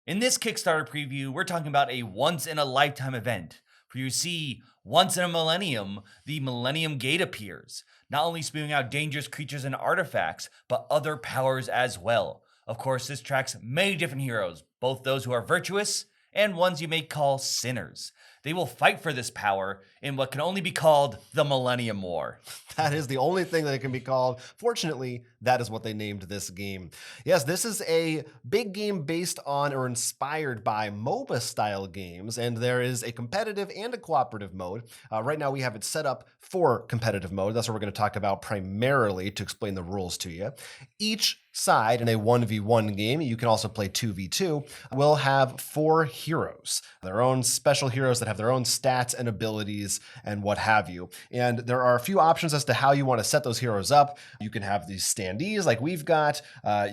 In this Kickstarter preview, we're talking about a once-in-a-lifetime event, where you see, once in a millennium, the Millennium Gate appears, not only spewing out dangerous creatures and artifacts, but other powers as well. Of course, this tracks many different heroes, both those who are virtuous and ones you may call sinners. They will fight for this power in what can only be called the Millennium War. That is the only thing that it can be called. Fortunately, that is what they named this game. Yes, this is a big game based on or inspired by MOBA style games, and there is a competitive and a cooperative mode. Right now we have it set up for competitive mode. That's what we're going to talk about primarily to explain the rules to you. Each side in a 1v1 game, you can also play 2v2, will have 4 heroes, their own special heroes that have their own stats and abilities and what have you. And there are a few options as to how you want to set those heroes up. You can have these standees like we've got.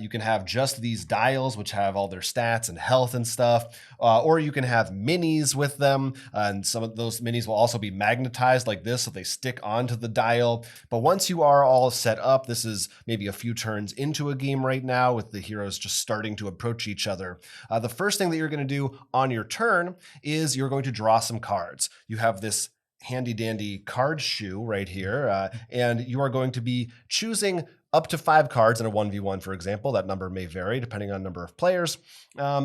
You can have just these dials, which have all their stats and health and stuff. Or you can have minis with them. And some of those minis will also be magnetized like this, so they stick onto the dial. But once you are all set up, this is maybe a few turns into a game right now with the heroes just starting to approach each other. The first thing that you're going to do on your turn is you're going to draw some cards. You have this handy dandy card shoe right here, and you are going to be choosing up to 5 cards in a 1v1, for example. That number may vary depending on number of players,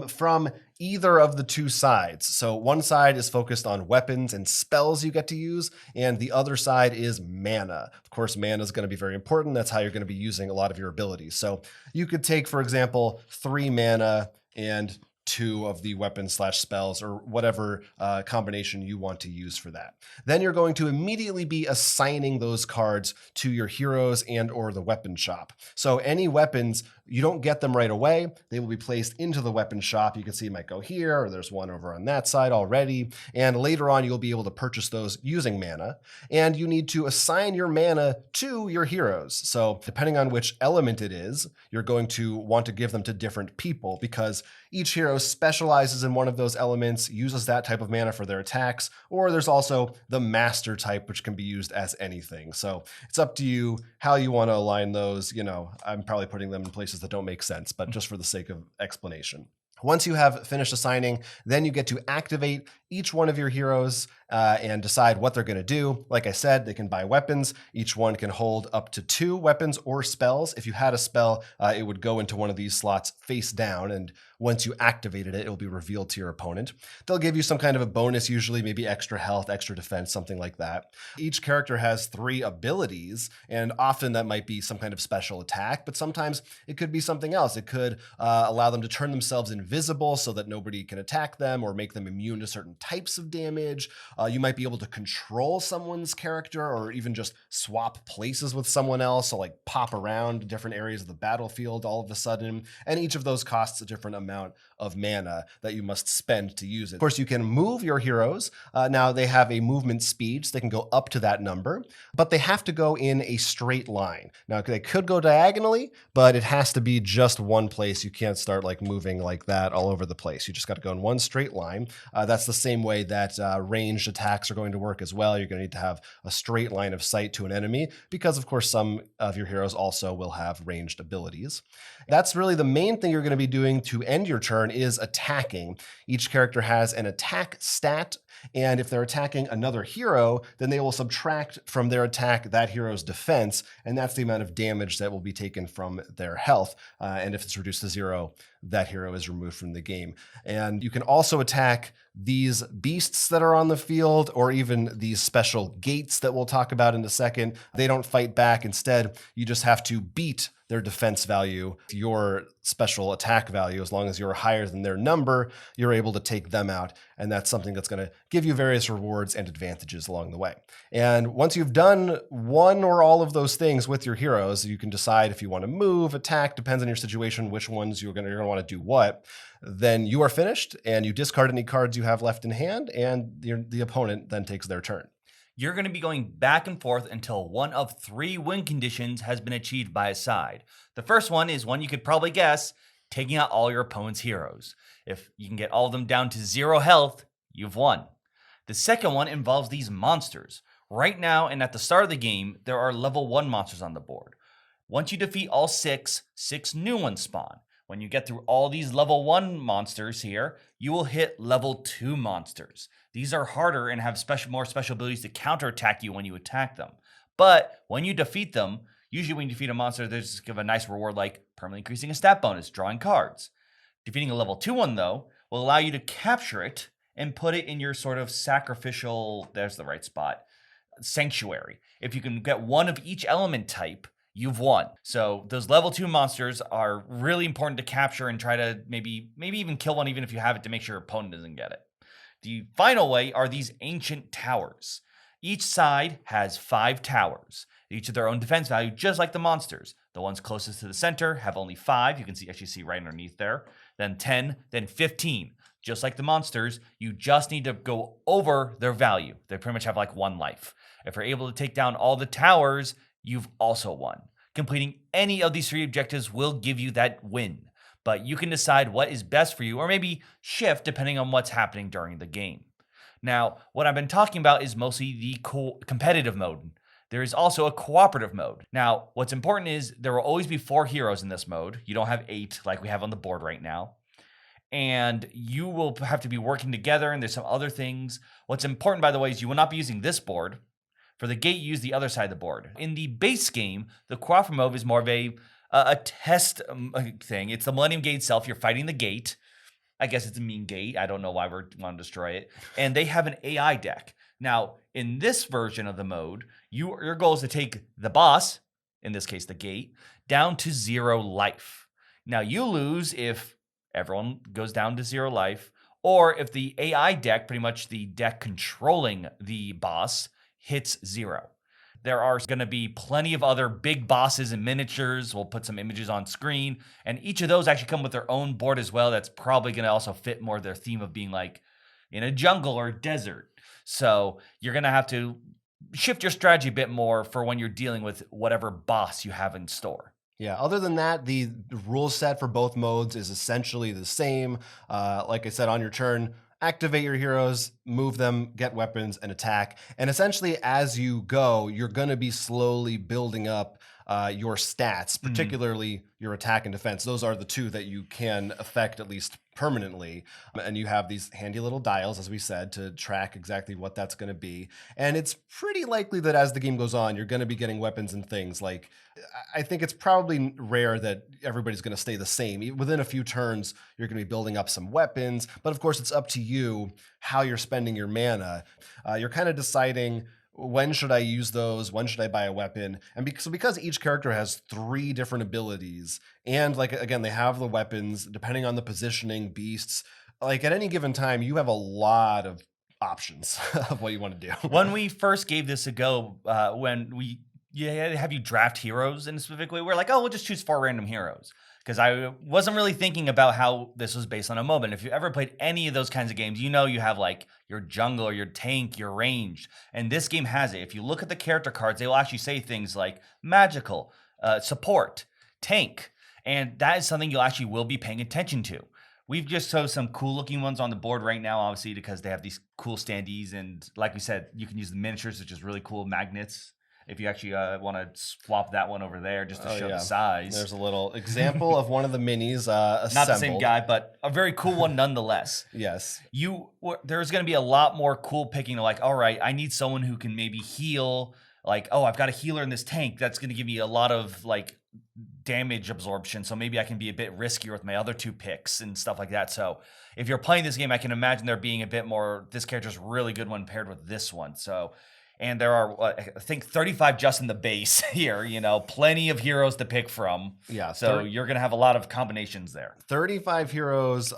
from either of the 2 sides. So one side is focused on weapons and spells you get to use, and the other side is mana. Of course, mana is going to be very important. That's how you're going to be using a lot of your abilities. So you could take, for example, 3 mana and 2 of the weapons/spells or whatever combination you want to use for that. Then you're going to immediately be assigning those cards to your heroes and or the weapon shop. So any weapons, you don't get them right away. They will be placed into the weapon shop. You can see it might go here, or there's one over on that side already. And later on, you'll be able to purchase those using mana. And you need to assign your mana to your heroes. So depending on which element it is, you're going to want to give them to different people, because each hero specializes in one of those elements, uses that type of mana for their attacks, or there's also the master type, which can be used as anything. So it's up to you how you want to align those. You know, I'm probably putting them in places that don't make sense, but just for the sake of explanation. Once you have finished assigning, then you get to activate each one of your heroes and decide what they're going to do. Like I said, they can buy weapons. Each one can hold up to 2 weapons or spells. If you had a spell, it would go into one of these slots face down, and once you activated it, it will be revealed to your opponent. They'll give you some kind of a bonus, usually maybe extra health, extra defense, something like that. Each character has 3 abilities, and often that might be some kind of special attack, but sometimes it could be something else. It could allow them to turn themselves invisible so that nobody can attack them, or make them immune to certain types of damage. You might be able to control someone's character, or even just swap places with someone else, so like pop around different areas of the battlefield all of a sudden. And each of those costs a different amount of mana that you must spend to use it. Of course, you can move your heroes. Now they have a movement speed, so they can go up to that number, but they have to go in a straight line. Now they could go diagonally, but it has to be just one place. You can't start like moving like that all over the place. You just got to go in one straight line. That's the same way that ranged attacks are going to work as well. You're going to need to have a straight line of sight to an enemy, because of course some of your heroes also will have ranged abilities. That's really the main thing you're going to be doing to end your turn, is attacking. Each character has an attack stat, and if they're attacking another hero, then they will subtract from their attack that hero's defense, and that's the amount of damage that will be taken from their health. And if it's reduced to 0, that hero is removed from the game. And you can also attack these beasts that are on the field, or even these special gates that we'll talk about in a second. They don't fight back. Instead, you just have to beat their defense value, your special attack value. As long as you're higher than their number, you're able to take them out. And that's something that's going to give you various rewards and advantages along the way. And once you've done one or all of those things with your heroes, you can decide if you want to move, attack, depends on your situation, which ones you're going to want to do what. Then you are finished, and you discard any cards you have left in hand, and the opponent then takes their turn. You're going to be going back and forth until one of 3 win conditions has been achieved by a side. The first one is one you could probably guess, taking out all your opponent's heroes. If you can get all of them down to 0 health, you've won. The second one involves these monsters. Right now, and at the start of the game, there are level 1 monsters on the board. Once you defeat all 6, 6 new ones spawn. When you get through all these level 1 monsters here, you will hit level 2 monsters. These are harder and have more special abilities to counterattack you when you attack them. But when you defeat them, usually when you defeat a monster, there's give a nice reward like permanently increasing a stat bonus, drawing cards. Defeating a level 2 one, though, will allow you to capture it and put it in your sort of sacrificial, there's the right spot, sanctuary. If you can get one of each element type, you've won. So those level 2 monsters are really important to capture and try to maybe even kill one even if you have it to make sure your opponent doesn't get it. The final way are these ancient towers. Each side has 5 towers, each of their own defense value, just like the monsters. The ones closest to the center have only 5. You can actually see right underneath there. Then 10, then 15. Just like the monsters, you just need to go over their value. They pretty much have like 1 life. If you're able to take down all the towers, you've also won. Completing any of these 3 objectives will give you that win, but you can decide what is best for you or maybe shift depending on what's happening during the game. Now, what I've been talking about is mostly the competitive mode. There is also a cooperative mode. Now, what's important is there will always be 4 heroes in this mode. You don't have 8 like we have on the board right now. And you will have to be working together, and there's some other things. What's important, by the way, is you will not be using this board. For the gate, use the other side of the board. In the base game, the cooperative mode is more of a test thing. It's the Millennium Gate itself. You're fighting the gate. I guess it's a mean gate. I don't know why we want to destroy it. And they have an AI deck. Now, in this version of the mode, your goal is to take the boss, in this case the gate, down to 0 life. Now, you lose if everyone goes down to 0 life, or if the AI deck, pretty much the deck controlling the boss, hits 0. There are going to be plenty of other big bosses and miniatures. We'll put some images on screen, and each of those actually come with their own board as well. That's probably going to also fit more their theme of being like in a jungle or desert. So you're going to have to shift your strategy a bit more for when you're dealing with whatever boss you have in store. Yeah, other than that, the rule set for both modes is essentially the same. Like I said, on your turn, activate your heroes, move them, get weapons, and attack. And essentially, as you go, you're going to be slowly building up your stats, particularly your attack and defense. Those are the 2 that you can affect at least permanently. And you have these handy little dials, as we said, to track exactly what that's going to be. And it's pretty likely that as the game goes on, you're going to be getting weapons and things. Like, I think it's probably rare that everybody's going to stay the same. Within a few turns, you're going to be building up some weapons. But of course, it's up to you how you're spending your mana. You're kind of deciding, when should I use those? When should I buy a weapon? And because each character has 3 different abilities, and like, again, they have the weapons, depending on the positioning, beasts, like at any given time, you have a lot of options of what you want to do. When we first gave this a go, when we have you draft heroes in a specific way, we're like, oh, we'll just choose 4 random heroes. Because I wasn't really thinking about how this was based on a MOBA. And if you ever played any of those kinds of games, you know you have like your jungle or your tank, your ranged. And this game has it. If you look at the character cards, they will actually say things like magical, support, tank. And that is something you'll actually will be paying attention to. We've just shown some cool looking ones on the board right now, obviously, because they have these cool standees. And like we said, you can use the miniatures, which is really cool magnets. If you actually want to swap that one over there just to show the size. There's a little example of one of the minis assembled. Not the same guy, but a very cool one nonetheless. Yes. There's going to be a lot more cool picking. Like, all right, I need someone who can maybe heal. Like, oh, I've got a healer in this tank. That's going to give me a lot of like damage absorption. So maybe I can be a bit riskier with my other 2 picks and stuff like that. So if you're playing this game, I can imagine there being a bit more, this character's really good when paired with this one. So... And there are, I think, 35 just in the base here, plenty of heroes to pick from. Yeah. So you're going to have a lot of combinations there. 35 heroes.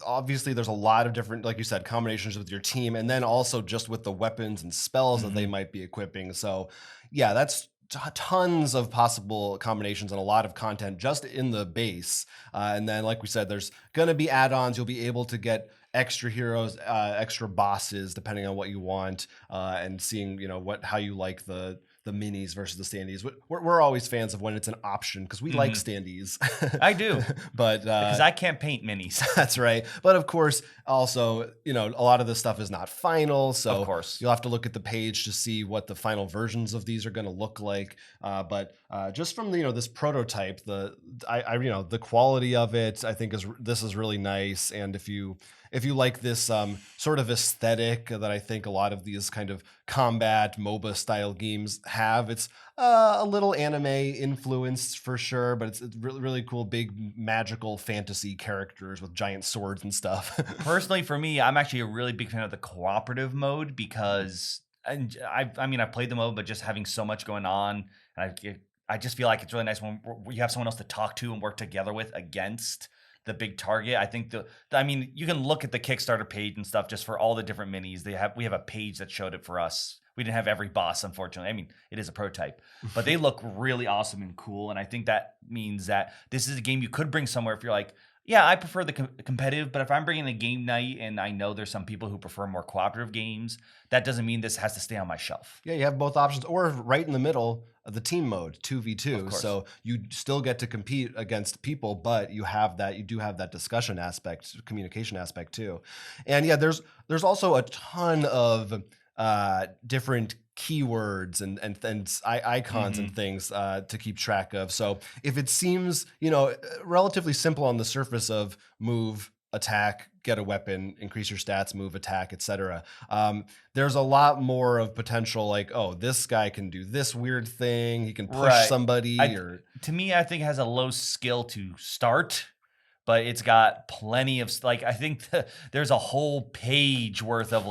Obviously, there's a lot of different, like you said, combinations with your team. And then also just with the weapons and spells that they might be equipping. So, yeah, that's tons of possible combinations and a lot of content just in the base. And then, like we said, there's going to be add-ons. You'll be able to get extra heroes, extra bosses, depending on what you want, and seeing how you like the minis versus the standees. We're always fans of when it's an option because we like standees. I do, but because I can't paint minis. That's right. But of course, also, a lot of this stuff is not final, so Of course. you'll have to look at the page to see what the final versions of these are going to look like. But just from this prototype, the quality of it, I think this is really nice. And if you like this sort of aesthetic that I think a lot of these kind of combat MOBA style games have, it's a little anime influenced for sure, but it's really, really cool, big magical fantasy characters with giant swords and stuff. Personally, for me, I'm actually a really big fan of the cooperative mode because I've played the mode, but just having so much going on, and I just feel like it's really nice when you have someone else to talk to and work together with against the big target. I think you can look at the Kickstarter page and stuff just for all the different minis. We have a page that showed it for us. We didn't have every boss, unfortunately. It is a prototype, but they look really awesome and cool. And I think that means that this is a game you could bring somewhere if you're like, yeah, I prefer the competitive, but if I'm bringing a game night and I know there's some people who prefer more cooperative games, that doesn't mean this has to stay on my shelf. Yeah, you have both options, or right in the middle of the team mode, 2v2. So you still get to compete against people, but you do have that discussion aspect, communication aspect too. And yeah, there's also a ton of different keywords and icons and things to keep track of. So if it seems, relatively simple on the surface of move, attack, get a weapon, increase your stats, move, attack, etc. There's a lot more of potential, like, oh, this guy can do this weird thing. He can push somebody. To me, I think it has a low skill to start, but it's got plenty of, I think there's a whole page worth of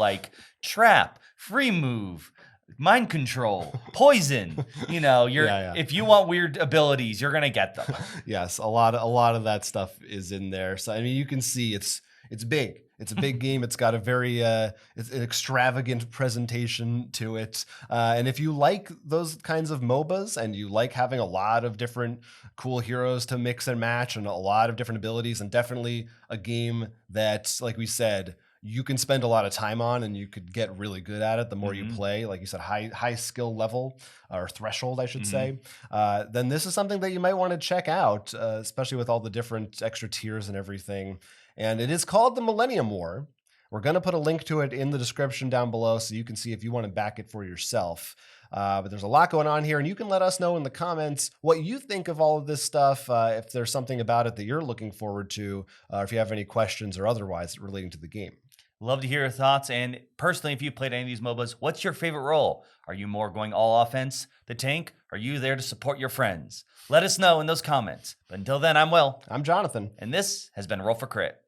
trap, free move, mind control, poison. If you want weird abilities, you're gonna get them. Yes, a lot of that stuff is in there. So you can see it's big. It's a big game. It's got a very it's an extravagant presentation to it. And if you like those kinds of MOBAs and you like having a lot of different cool heroes to mix and match and a lot of different abilities, and definitely a game that, like we said, you can spend a lot of time on and you could get really good at it the more you play. Like you said, high skill level or threshold, I should say. Then this is something that you might want to check out, especially with all the different extra tiers and everything. And it is called the Millennium War. We're going to put a link to it in the description down below so you can see if you want to back it for yourself. But there's a lot going on here, and you can let us know in the comments what you think of all of this stuff, if there's something about it that you're looking forward to, or if you have any questions or otherwise relating to the game. Love to hear your thoughts. And personally, if you played any of these MOBAs, what's your favorite role? Are you more going all offense, the tank? Are you there to support your friends? Let us know in those comments. But until then, I'm Will. I'm Jonathan. And this has been Roll for Crit.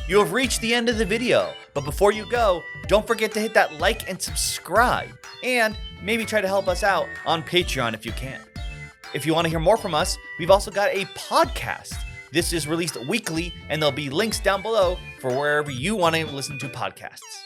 You have reached the end of the video, but before you go, don't forget to hit that like and subscribe, and maybe try to help us out on Patreon if you can. If you want to hear more from us, we've also got a podcast. This is released weekly, and there'll be links down below for wherever you want to listen to podcasts.